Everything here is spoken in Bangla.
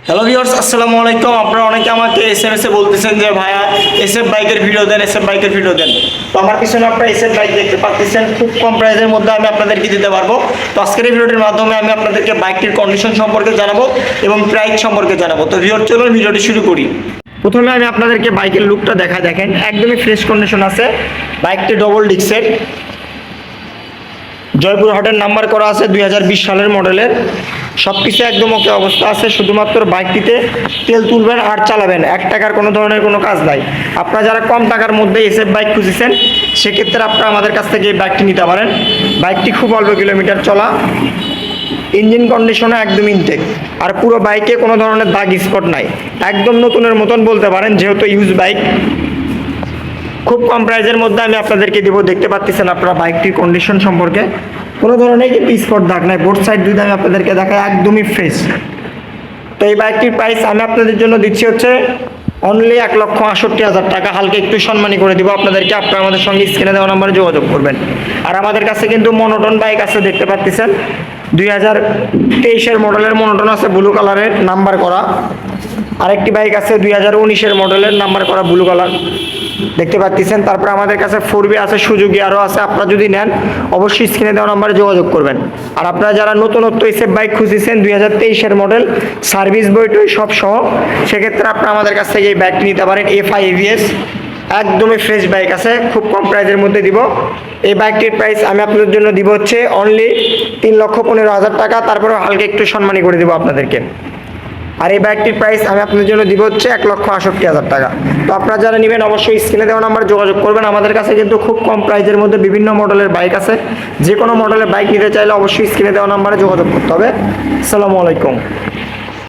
হ্যালো ভিউয়ার্স, আসসালামু আলাইকুম। আপনারা অনেকে আমাকে এসএমএসে বলতেছেন যে ভাইয়া এসএফ বাইকের ভিডিও দেন, এসএফ বাইকের ভিডিও দেন। তো আমার পিছনে আপনারা এসএফ বাইক দেখতে পাচ্ছেন, খুব কম প্রাইসের মধ্যে আমি আপনাদেরকে দিতে পারবো। তো আজকের এই ভিডিওটির মাধ্যমে আমি আপনাদেরকে বাইকটির কন্ডিশন সম্পর্কে জানাবো এবং প্রাইস সম্পর্কে জানাবো। তো ভিউয়ার, চলুন ভিডিওটি শুরু করি। প্রথমে আমি আপনাদেরকে বাইকের লুকটা দেখেন একদমই ফ্রেশ কন্ডিশন আছে। বাইকটি ডবল ডিক্সের, জয়পুরহাটের নাম্বার করা আছে, 2020 সালের মডেলের। সব কিছু একদম ওকে অবস্থা আছে। শুধুমাত্র বাইকটিতে তেল তুলবেন আর চালাবেন, 1 টাকার কোনো ধরনের কোনো কাজ নাই। আপনারা যারা কম টাকার মধ্যে এসএফ বাইক খুঁজেছেন, সেক্ষেত্রে আপনারা আমাদের কাছ থেকে এই বাইকটি নিতে পারেন। বাইকটি খুব অল্প কিলোমিটার চলা, ইঞ্জিন কন্ডিশনে একদম ইনটেক, আর পুরো বাইকে কোনো ধরনের দাগ স্পট নাই, একদম নতুনের মতন বলতে পারেন, যেহেতু ইউজ বাইক। খুব কম প্রাইসের মধ্যে আমি আপনাদেরকে দিব। দেখতে পাচ্ছেন আপনারা বাইকটির কন্ডিশন সম্পর্কে কোনো ধরনের কিন্তু স্পট দাগ নাই। বোর্ড সাইড দুই আমি আপনাদেরকে দেখাই, একদমই ফ্রেশ। তো এই বাইকটির প্রাইস আমি আপনাদের জন্য দিচ্ছি হচ্ছে অনলি 1,68,000 টাকা। হালকা একটু সম্মানী করে দিব আপনাদেরকে। আপনারা আমাদের সঙ্গে স্ক্রিনে দেওয়া নাম্বারে যোগাযোগ করবেন। আর আমাদের কাছে কিন্তু মনোটন বাইক আছে, দেখতে পাচ্ছেন 2023 মডেলের মনোটন আছে, ব্লু কালারের নাম্বার করা। আরেকটি বাইক আছে 2019 মডেলের নাম্বার করা, ব্লু কালার, দেখতে পাচ্ছেন। তারপর আমাদের কাছে 4B আছে, সুজুকি আরও আছে। আপনারা যদি নেন অবশ্যই স্ক্রিনে দেওয়া নাম্বারে যোগাযোগ করবেন। আর আপনারা যারা নতুনত্ব এসএফ বাইক খুঁজেছেন 2023 মডেল, সার্ভিস বইটই সব সহ, সেক্ষেত্রে আপনারা আমাদের কাছ থেকে এই বাইকটি নিতে পারেন। FI ABS একদমই ফ্রেশ বাইক আছে, খুব কম প্রাইসের মধ্যে দিব। এই বাইকটির প্রাইস আমি আপনাদের জন্য দিব হচ্ছে অনলি 3,15,000 টাকা। তারপরে হালকা একটু সম্মানী করে দিব আপনাদেরকে। আর এই বাইকটির প্রাইস আমি আপনাদের জন্য দিব হচ্ছে 1,68,000 টাকা। তো আপনারা যারা নেবেন অবশ্যই স্ক্রিনে দেওয়া নাম্বারে যোগাযোগ করবেন। আমাদের কাছে কিন্তু খুব কম প্রাইসের মধ্যে বিভিন্ন মডেলের বাইক আছে। যে কোনো মডেলের বাইক নিতে চাইলে অবশ্যই স্ক্রিনে দেওয়া নাম্বারে যোগাযোগ করতে হবে। আসসালামু আলাইকুম।